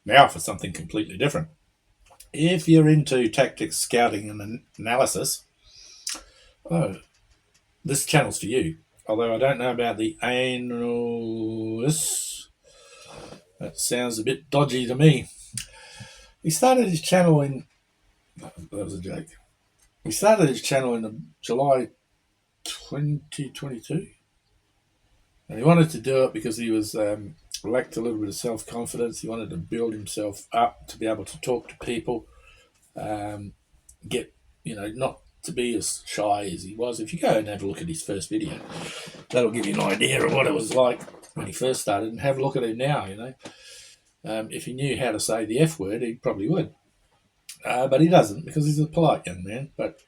Now for something completely different. If you're into tactics, scouting, and analysis, oh, this channel's for you. Although I don't know about the analysts, that sounds a bit dodgy to me. He started his channel in. That was a joke. He started his channel in July 2022, and he wanted to do it because he was lacked a little bit of self confidence. He wanted to build himself up to be able to talk to people, get not to be as shy as he was. If you go and have a look at his first video, that'll give you an idea of what it was like when he first started, and have a look at him now. If he knew how to say the F word, he probably would. But he doesn't, because he's a polite young man. But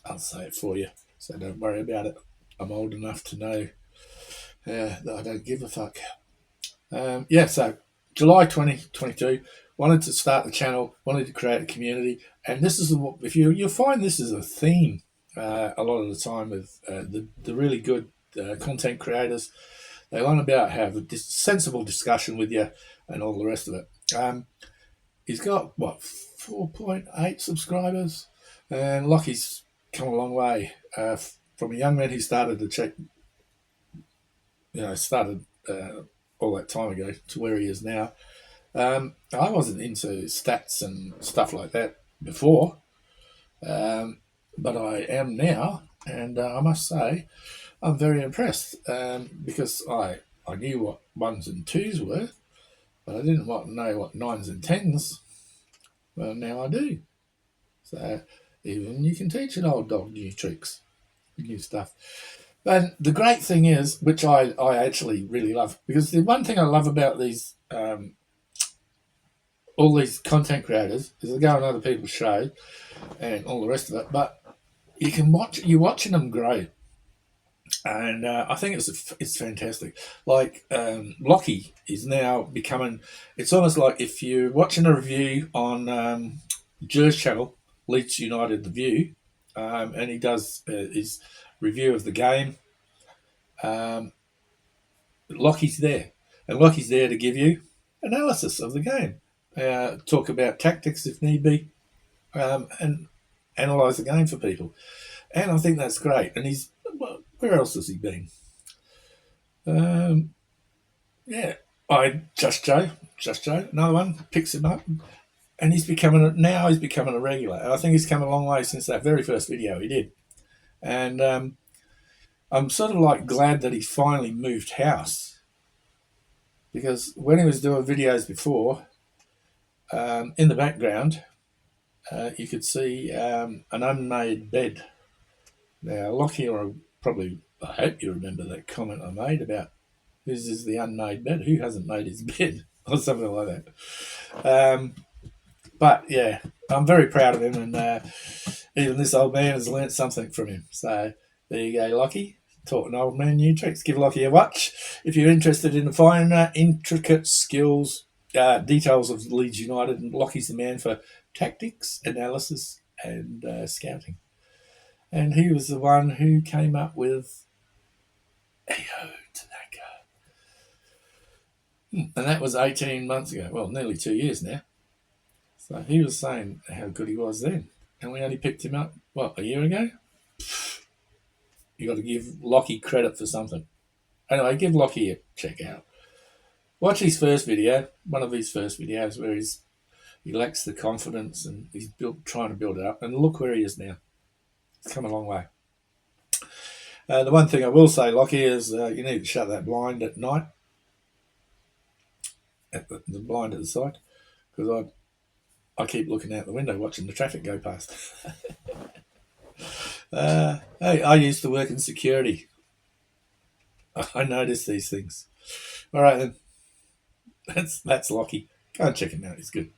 I'll say it for you, so don't worry about it. I'm old enough to know that I don't give a fuck. So July 2022, wanted to start the channel, wanted to create a community, and this is if you'll find this is a theme a lot of the time with the really good content creators. They want about have a sensible discussion with you and all the rest of it. He's got 4.8 subscribers, and Locky's come a long way from a young man who started to check, all that time ago to where he is now. I wasn't into stats and stuff like that before, but I am now, and I must say I'm very impressed because I knew what ones and twos were, but I didn't know what nines and tens. Well, now I do. So even you can teach an old dog new tricks, new stuff. And the great thing is, which I actually really love, because the one thing I love about these all these content creators is they go on other people's shows and all the rest of it, but you're watching them grow, and I think it's fantastic. Like Locky is now becoming. It's almost like if you're watching a review on Jer's channel, Leeds United The View, and he does his review of the game. Locky's there, and Locky's there to give you analysis of the game, talk about tactics if need be, and analyse the game for people. And I think that's great. And where else has he been? Just Joe, another one picks him up, and he's becoming a regular. And I think he's come a long way since that very first video he did. And I'm sort of like glad that he finally moved house, because when he was doing videos before, in the background, you could see an unmade bed. Now, Locky, I hope you remember that comment I made about whose is the unmade bed, who hasn't made his bed, or something like that. But yeah, I'm very proud of him, and even this old man has learnt something from him. So there you go, Locky. Taught an old man new tricks. Give Locky a watch if you're interested in the finer, intricate skills, details of Leeds United. And Locky's the man for tactics, analysis, and scouting. And he was the one who came up with Ayo Tanaka. And that was 18 months ago. Well, nearly 2 years now. So he was saying how good he was then. And we only picked him up, a year ago? You got to give Locky credit for something. Anyway, give Locky a check out. Watch his first video, one of his first videos where he lacks the confidence and he's trying to build it up. And look where he is now. It's come a long way. The one thing I will say, Locky, is you need to shut that blind at night, at the blind at the side, because I keep looking out the window watching the traffic go past. Hey, I used to work in security. I notice these things. All right then, that's Locky. Go and check him out. He's good.